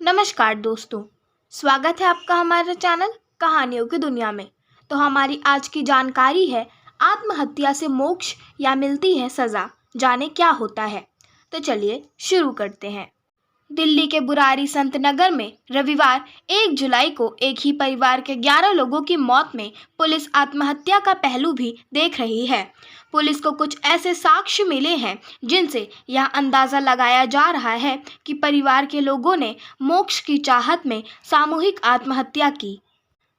नमस्कार दोस्तों, स्वागत है आपका हमारे चैनल कहानियों की दुनिया में। तो हमारी आज की जानकारी है आत्महत्या से मोक्ष या मिलती है सज़ा, जाने क्या होता है। तो चलिए शुरू करते हैं। दिल्ली के बुरारी संत नगर में रविवार 1 जुलाई को एक ही परिवार के 11 लोगों की मौत में पुलिस आत्महत्या का पहलू भी देख रही है। पुलिस को कुछ ऐसे साक्ष्य मिले हैं जिनसे यह अंदाज़ा लगाया जा रहा है कि परिवार के लोगों ने मोक्ष की चाहत में सामूहिक आत्महत्या की।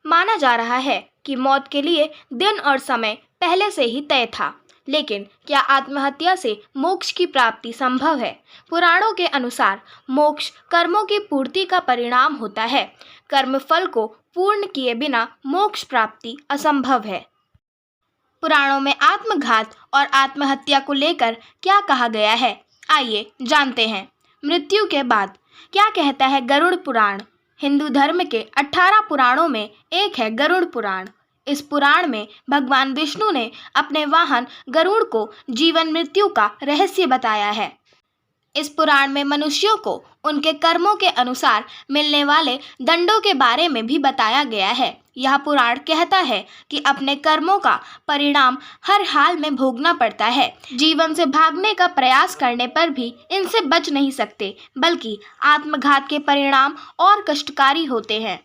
माना जा रहा है कि मौत के लिए दिन और समय पहले से ही तय था, लेकिन क्या आत्महत्या से मोक्ष की प्राप्ति संभव है? पुराणों के अनुसार मोक्ष कर्मों की पूर्ति का परिणाम होता है। कर्म फल को पूर्ण किए बिना मोक्ष प्राप्ति असंभव है। पुराणों में आत्मघात और आत्महत्या को लेकर क्या कहा गया है, आइए जानते हैं। मृत्यु के बाद क्या कहता है गरुड़ पुराण? हिंदू धर्म के 18 पुराणों में एक है गरुड़ पुराण। इस पुराण में भगवान विष्णु ने अपने वाहन गरुड़ को जीवन मृत्यु का रहस्य बताया है। इस पुराण में मनुष्यों को उनके कर्मों के अनुसार मिलने वाले दंडों के बारे में भी बताया गया है। यह पुराण कहता है कि अपने कर्मों का परिणाम हर हाल में भोगना पड़ता है। जीवन से भागने का प्रयास करने पर भी इनसे बच नहीं सकते, बल्कि आत्मघात के परिणाम और कष्टकारी होते हैं।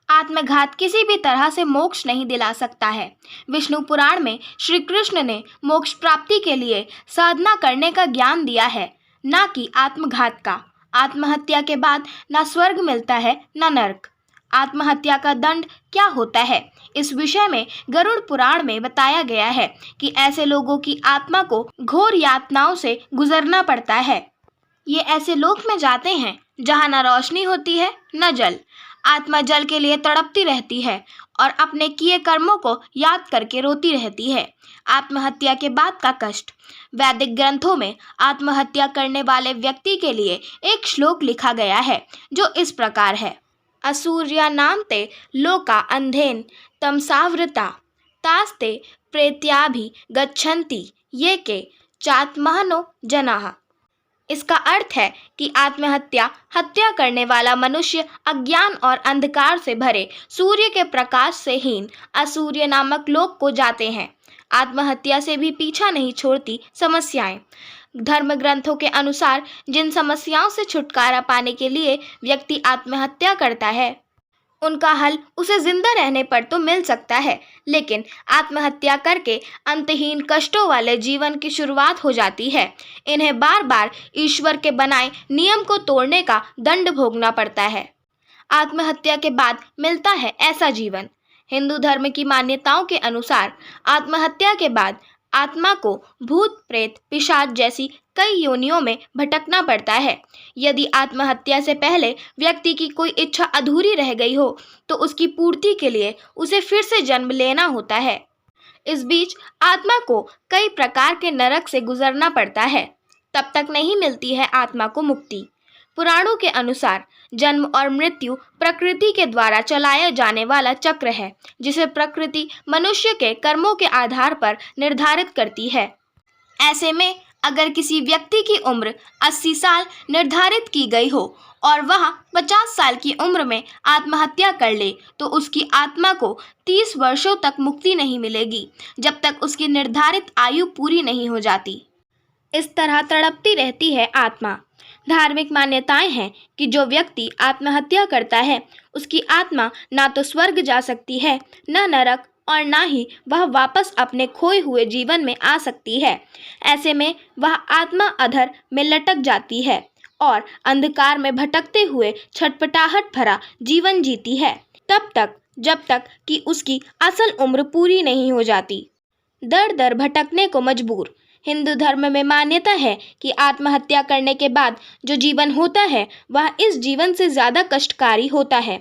आत्मघात किसी भी तरह से मोक्ष नहीं दिला सकता है। विष्णु पुराण में श्री कृष्ण ने मोक्ष प्राप्ति के लिए साधना करने का ज्ञान दिया है, न कि आत्मघात का। आत्महत्या के बाद न स्वर्ग मिलता है न नरक। आत्महत्या का दंड क्या होता है, इस विषय में गरुड़ पुराण में बताया गया है कि ऐसे लोगों की आत्मा को घोर यातनाओं से गुजरना पड़ता है। ये ऐसे लोक में जाते हैं जहाँ न रोशनी होती है न जल। आत्मा जल के लिए तड़पती रहती है और अपने किए कर्मों को याद करके रोती रहती है। आत्महत्या के बाद का कष्ट। वैदिक ग्रंथों में आत्महत्या करने वाले व्यक्ति के लिए एक श्लोक लिखा गया है जो इस प्रकार है। असूर्या नामते लोका अंधेन तमसावृता तास्ते प्रेत्याभि गच्छन्ति ये के चात्महनो जनाः। इसका अर्थ है कि हत्या करने वाला मनुष्य अज्ञान और अंधकार से भरे सूर्य के प्रकाश से हीन असूर्य नामक लोक को जाते हैं। आत्महत्या से भी पीछा नहीं छोड़ती समस्याएं। धर्म ग्रंथों के अनुसार जिन समस्याओं से छुटकारा पाने के लिए व्यक्ति आत्महत्या करता है, उनका हल उसे जिंदा रहने पर तो मिल सकता है, लेकिन आत्महत्या करके अंतहीन कष्टों वाले जीवन की शुरुआत हो जाती है। इन्हें बार बार ईश्वर के बनाए नियम को तोड़ने का दंड भोगना पड़ता है। आत्महत्या के बाद मिलता है ऐसा जीवन। हिंदू धर्म की मान्यताओं के अनुसार आत्महत्या के बाद आत्मा को भूत प्रेत पिशाच जैसी कई योनियों में भटकना पड़ता है। यदि आत्महत्या से पहले व्यक्ति की कोई इच्छा अधूरी रह गई हो तो उसकी पूर्ति के लिए उसे फिर से जन्म लेना होता है। इस बीच आत्मा को कई प्रकार के नरक से गुजरना पड़ता है, तब तक नहीं मिलती है आत्मा को मुक्ति। पुराणों के अनुसार जन्म और मृत्यु प्रकृति के द्वारा चलाया जाने वाला चक्र है, जिसे प्रकृति मनुष्य के कर्मों के आधार पर निर्धारित करती है। ऐसे में अगर किसी व्यक्ति की उम्र 80 साल निर्धारित की गई हो और वह 50 साल की उम्र में आत्महत्या कर ले तो उसकी आत्मा को 30 वर्षों तक मुक्ति नहीं मिलेगी, जब तक उसकी निर्धारित आयु पूरी नहीं हो जाती। इस तरह तड़पती रहती है आत्मा। धार्मिक मान्यताएं हैं कि जो व्यक्ति आत्महत्या करता है उसकी आत्मा ना तो स्वर्ग जा सकती है, न नरक, और ना ही वह वापस अपने खोए हुए जीवन में आ सकती है। ऐसे में वह आत्मा अधर में लटक जाती है और अंधकार में भटकते हुए छटपटाहट भरा जीवन जीती है, तब तक जब तक कि उसकी असल उम्र पूरी नहीं हो जाती। दर दर भटकने को मजबूर। हिंदू धर्म में मान्यता है कि आत्महत्या करने के बाद जो जीवन होता है वह इस जीवन से ज़्यादा कष्टकारी होता है।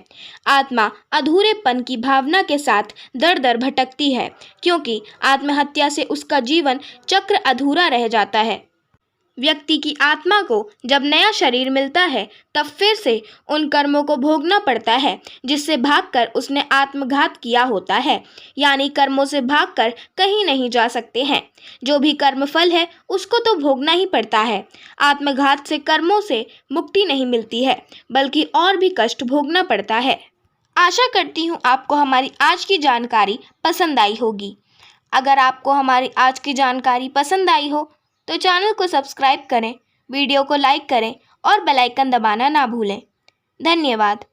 आत्मा अधूरेपन की भावना के साथ दर दर भटकती है, क्योंकि आत्महत्या से उसका जीवन चक्र अधूरा रह जाता है। व्यक्ति की आत्मा को जब नया शरीर मिलता है तब फिर से उन कर्मों को भोगना पड़ता है जिससे भागकर उसने आत्मघात किया होता है। यानी कर्मों से भागकर कहीं नहीं जा सकते हैं। जो भी कर्म फल है उसको तो भोगना ही पड़ता है। आत्मघात से कर्मों से मुक्ति नहीं मिलती है बल्कि और भी कष्ट भोगना पड़ता है। आशा करती हूँ आपको हमारी आज की जानकारी पसंद आई होगी। अगर आपको हमारी आज की जानकारी पसंद आई हो तो चैनल को सब्सक्राइब करें, वीडियो को लाइक करें और बेल आइकन दबाना ना भूलें। धन्यवाद।